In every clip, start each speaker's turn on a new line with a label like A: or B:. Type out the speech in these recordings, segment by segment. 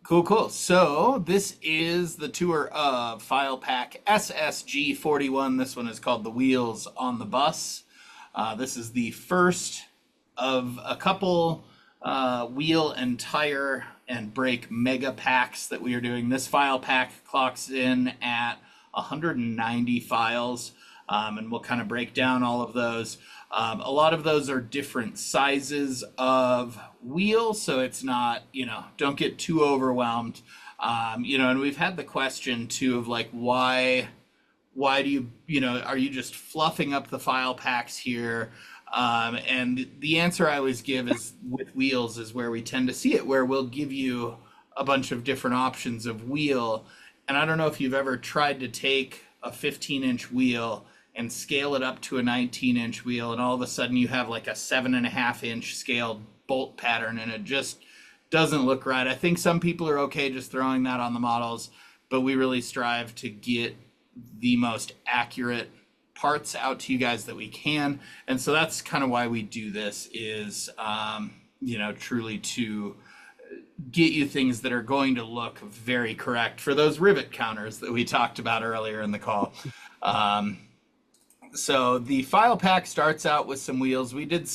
A: Cool, cool. So this is the tour of file pack SSG-041. This one is called the Wheels on the Bus. This is the first of a couple wheel and tire and brake mega packs that we are doing. This file pack clocks in at 190 files, and we'll kind of break down all of those. A lot of those are different sizes of wheel, so it's not, don't get too overwhelmed. And we've had the question too of like, why do are you just fluffing up the file packs here? And the answer I always give is with wheels is where we tend to see it, where we'll give you a bunch of different options of wheel. And I don't know if you've ever tried to take a 15-inch wheel and scale it up to a 19-inch wheel, and all of a sudden you have like a 7.5-inch scaled bolt pattern, and it just doesn't look right. I think some people are okay just throwing that on the models, but we really strive to get the most accurate parts out to you guys that we can. And so that's kind of why we do this is, truly to get you things that are going to look very correct for those rivet counters that we talked about earlier in the call. So the file pack starts out with some wheels. We did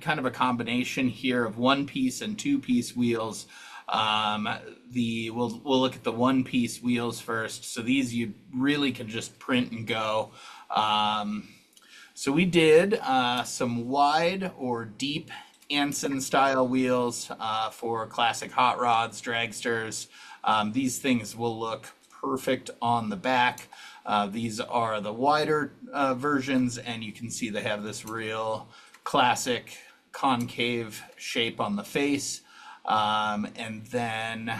A: kind of a combination here of 1-piece and 2-piece wheels. We'll look at the 1-piece wheels first. So these you really can just print and go. So we did some wide or deep Ansen style wheels for classic hot rods, dragsters. These things will look perfect on the back. These are the wider versions, and you can see they have this real classic concave shape on the face. And then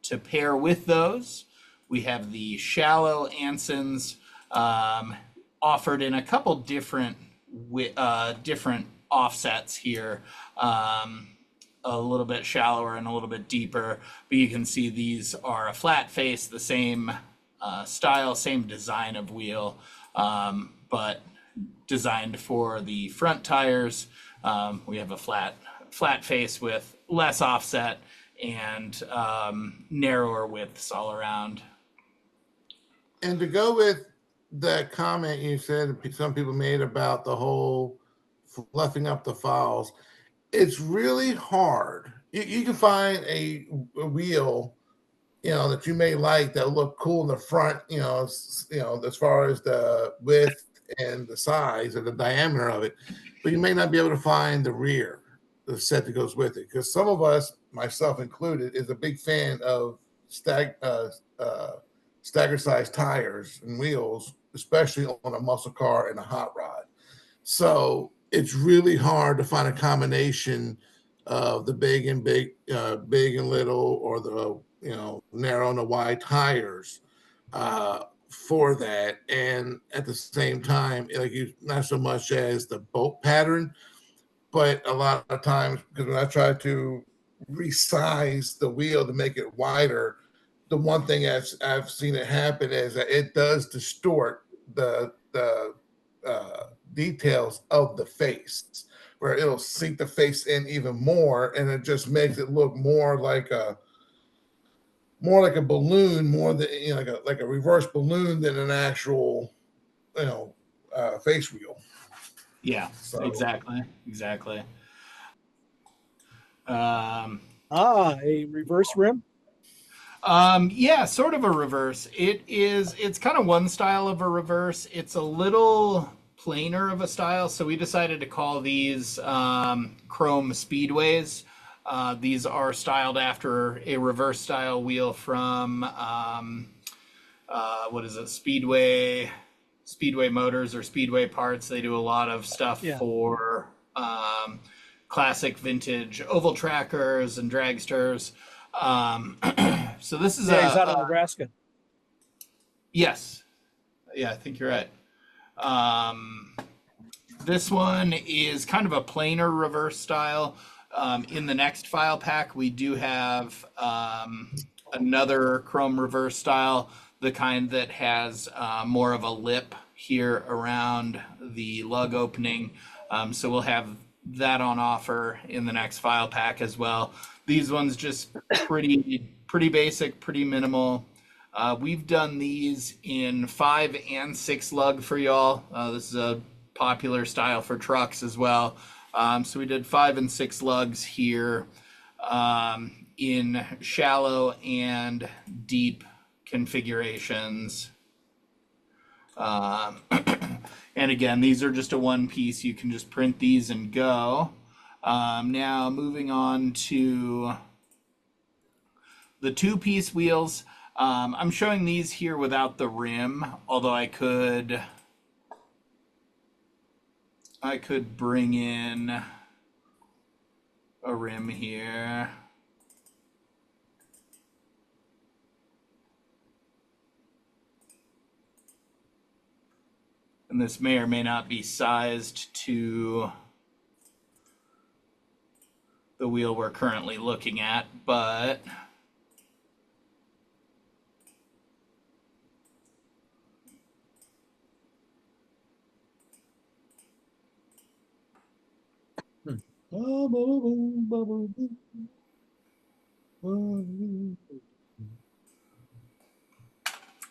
A: to pair with those, we have the shallow Ansens offered in a couple different offsets here. A little bit shallower and a little bit deeper, but you can see these are a flat face, the same style, same design of wheel, but designed for the front tires. We have a flat face with less offset and narrower widths all around.
B: And to go with that comment you said some people made about the whole fluffing up the files, it's really hard. You can find a wheel that you may like that look cool in the front, as far as the width and the size and the diameter of it, but you may not be able to find the rear, the set that goes with it. Because some of us, myself included, is a big fan of stagger size tires and wheels, especially on a muscle car and a hot rod. So it's really hard to find a combination of the big and little, or the narrow and the wide tires for that. And at the same time, not so much as the bolt pattern, but a lot of times, because when I try to resize the wheel to make it wider, the one thing I've seen it happen is that it does distort the details of the face, where it'll sink the face in even more, and it just makes it look more like a balloon, more than like a reverse balloon than an actual face wheel.
A: Yeah, so. Exactly.
C: A reverse rim.
A: Yeah, sort of a reverse. It's kind of one style of a reverse. It's a little plainer of a style, so we decided to call these chrome speedways. These are styled after a reverse style wheel from Speedway Motors or Speedway Parts. They do a lot of stuff for classic vintage oval trackers and dragsters. So this is
C: he's out of Nebraska.
A: Yes. Yeah, I think you're right. This one is kind of a plainer reverse style. In the next file pack, we do have another chrome reverse style, the kind that has more of a lip here around the lug opening. So we'll have that on offer in the next file pack as well. These ones just pretty basic, pretty minimal. We've done these in 5 and 6 lug for y'all. This is a popular style for trucks as well. So we did 5 and 6 lugs here in shallow and deep configurations. And again, these are just a one piece. You can just print these and go. Now moving on to the 2-piece wheels. I'm showing these here without the rim, although I could bring in a rim here. And this may or may not be sized to the wheel we're currently looking at, but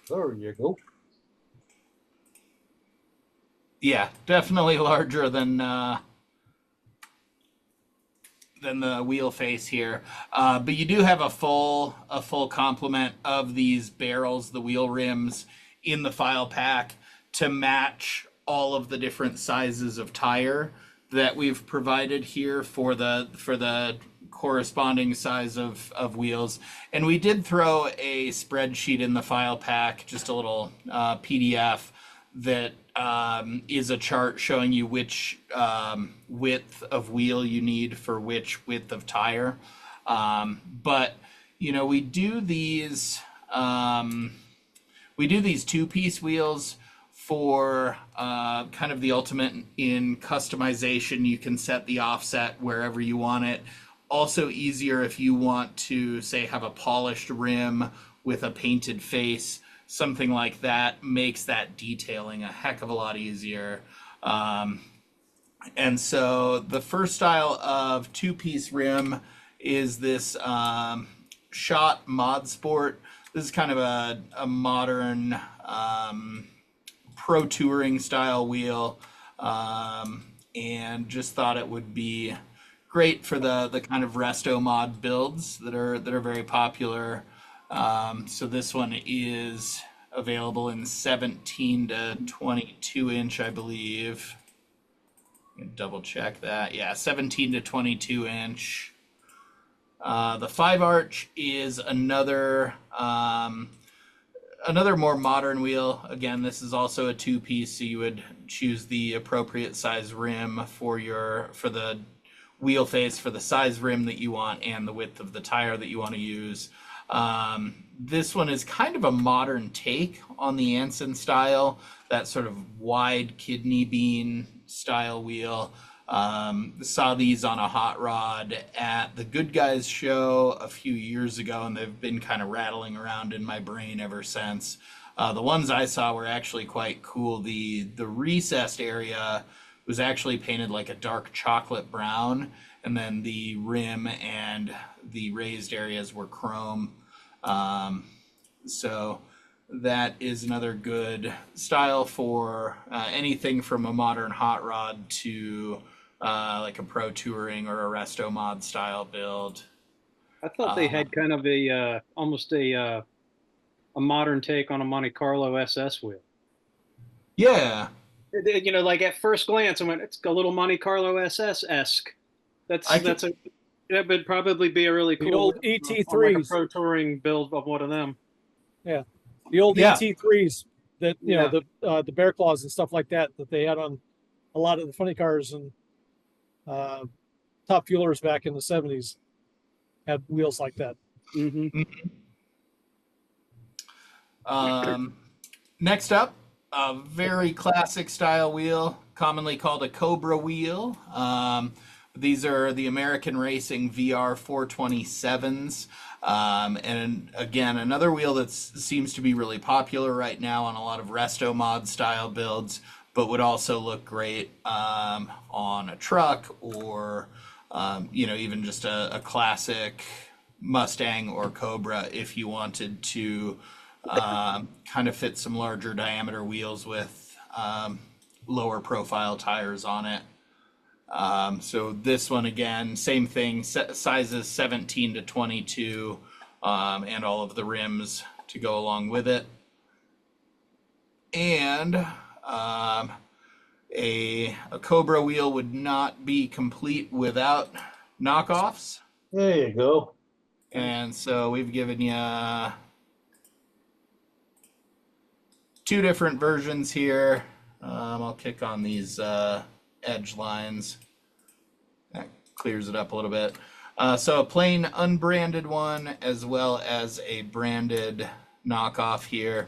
C: there you go.
A: yeah, definitely larger than the wheel face here. But you do have a full complement of these barrels, the wheel rims, in the file pack to match all of the different sizes of tire that we've provided here for the corresponding size of wheels. And we did throw a spreadsheet in the file pack, just a little PDF that is a chart showing you which width of wheel you need for which width of tire. But you know, we do these 2-piece wheels for kind of the ultimate in customization. You can set the offset wherever you want it. Also easier if you want to, say, have a polished rim with a painted face. Something like that makes that detailing a heck of a lot easier. And so the first style of 2-piece rim is this Schott Modsport. This is kind of a modern pro touring style wheel, and just thought it would be great for the kind of resto mod builds that are very popular. So this one is available in 17 to 22 inch, I believe. Double check that. Yeah, 17 to 22 inch. The 5-arch is another more modern wheel. Again, this is also a 2-piece, so you would choose the appropriate size rim for the wheel face, for the size rim that you want and the width of the tire that you want to use. This one is kind of a modern take on the Ansen style, that sort of wide kidney bean style wheel. Saw these on a hot rod at the Good Guys show a few years ago, and they've been kind of rattling around in my brain ever since. The ones I saw were actually quite cool. The recessed area was actually painted like a dark chocolate brown, and then the rim and the raised areas were chrome. So that is another good style for anything from a modern hot rod to like a pro touring or a resto mod style build.
D: I thought they had kind of a almost a modern take on a Monte Carlo SS wheel.
A: Yeah.
D: You know, like at first glance, I went, it's a little Monte Carlo SS-esque. That would probably be a really cool
C: The old
D: like
C: ET3s.
D: a pro touring build of one of them.
C: Yeah, the old
A: Yeah.
C: ET3s that
D: Yeah.
C: the bear claws and stuff like that they had on a lot of the funny cars and top fuelers back in the 70s had wheels like that.
D: Mm-hmm.
A: Next up, a very classic style wheel, commonly called a Cobra wheel. These are the American Racing VR 427s. And again, another wheel that seems to be really popular right now on a lot of resto mod style builds, but would also look great on a truck or, even just a classic Mustang or Cobra if you wanted to kind of fit some larger diameter wheels with lower profile tires on it. So this one, again, same thing, sizes 17 to 22, and all of the rims to go along with it. And a Cobra wheel would not be complete without knockoffs.
E: There you go.
A: And so we've given you 2 different versions here. I'll kick on these edge lines. That clears it up a little bit. So a plain unbranded one as well as a branded knockoff here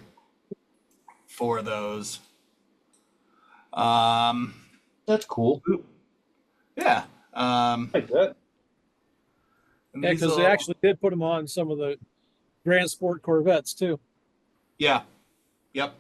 A: for those.
E: That's cool.
A: Yeah.
E: Like that.
A: And
C: Yeah,
A: these
C: because they
A: will-
C: actually did put them on some of the Grand Sport Corvettes too.
A: Yeah. Yep.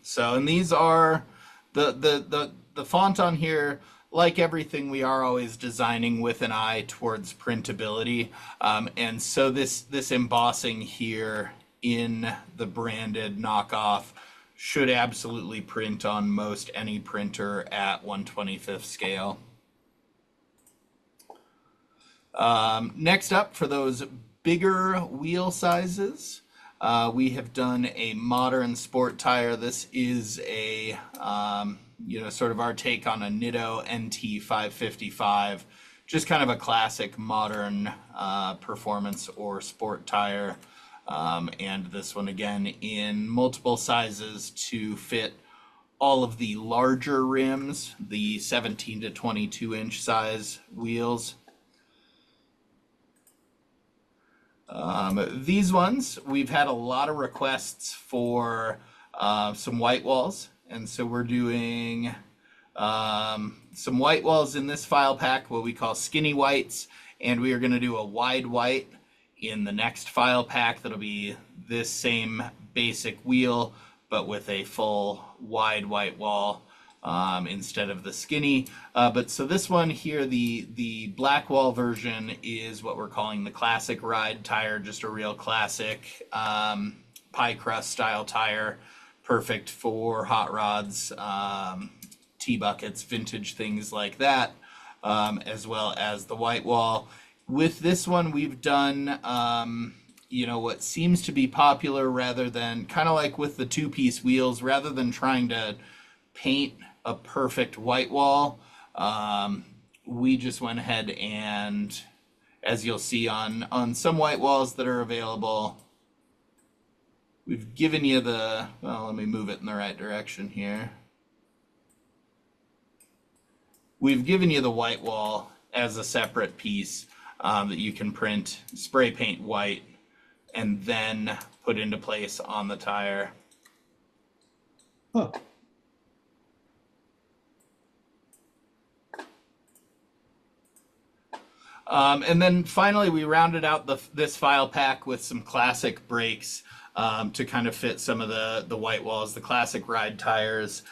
A: So, and these are the font on here, like everything, we are always designing with an eye towards printability. And so this embossing here in the branded knockoff should absolutely print on most any printer at 1/25th scale. Next up, for those bigger wheel sizes, we have done a modern sport tire. This is a, sort of our take on a Nitto NT555, just kind of a classic modern performance or sport tire. And this one, again, in multiple sizes to fit all of the larger rims, the 17 to 22 inch size wheels. These ones, we've had a lot of requests for some white walls, and so we're doing some white walls in this file pack, what we call skinny whites, and we are going to do a wide white in the next file pack. That'll be this same basic wheel, but with a full wide white wall instead of the skinny. But so this one here, the black wall version, is what we're calling the classic ride tire, just a real classic pie-crust style tire, perfect for hot rods, T-buckets, vintage things like that, as well as the white wall. With this one, we've done what seems to be popular, rather than, kind of like with the 2-piece wheels, rather than trying to paint a perfect white wall, we just went ahead and, as you'll see on some white walls that are available, we've given you let me move it in the right direction here. We've given you the white wall as a separate piece that you can print, spray paint white, and then put into place on the tire.
E: Huh.
A: And then finally, we rounded out this file pack with some classic brakes to kind of fit some of the white walls, the classic ride tires.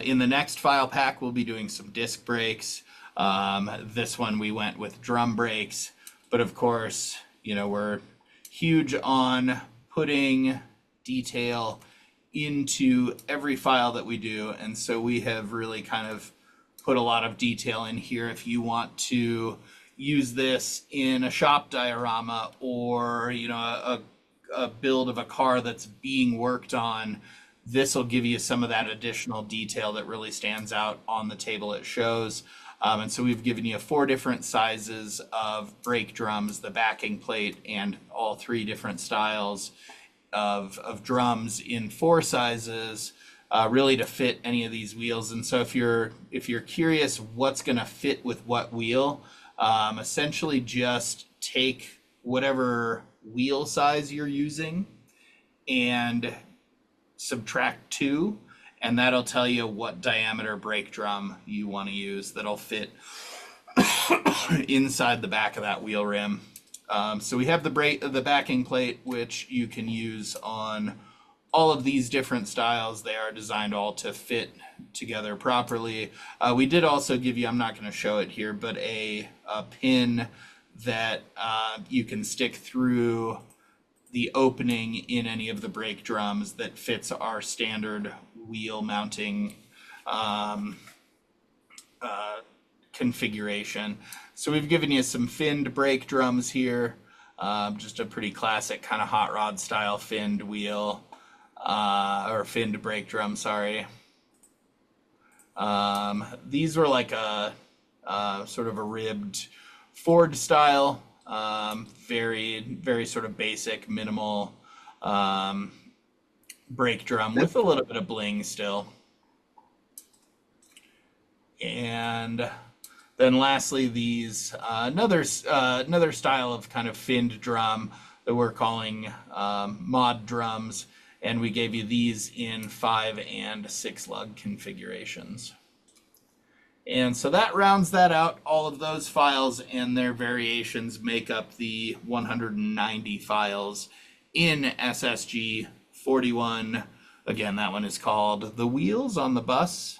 A: In the next file pack, we'll be doing some disc brakes. This one we went with drum brakes, but of course, we're huge on putting detail into every file that we do, and so we have really kind of put a lot of detail in here. If you want to use this in a shop diorama, or a build of a car that's being worked on, this will give you some of that additional detail that really stands out on the table it shows. And so we've given you 4 different sizes of brake drums, the backing plate, and all 3 different styles of drums in 4 sizes, really to fit any of these wheels. And so if you're curious what's going to fit with what wheel, essentially just take whatever wheel size you're using and subtract 2, and that'll tell you what diameter brake drum you want to use that'll fit inside the back of that wheel rim. So we have the backing plate, which you can use on all of these different styles, they are designed all to fit together properly. We did also give you, I'm not going to show it here, but a pin that you can stick through the opening in any of the brake drums that fits our standard wheel mounting configuration. So we've given you some finned brake drums here, just a pretty classic kind of hot rod style finned wheel, or finned brake drum, sorry. These were like a sort of a ribbed Ford style, very sort of basic, minimal brake drum with a little bit of bling still. And then lastly, these another style of kind of finned drum that we're calling mod drums, and we gave you these in 5 and 6 lug configurations. And so that rounds that out. All of those files and their variations make up the 190 files in SSG-041. Again, that one is called The Wheels on the Bus.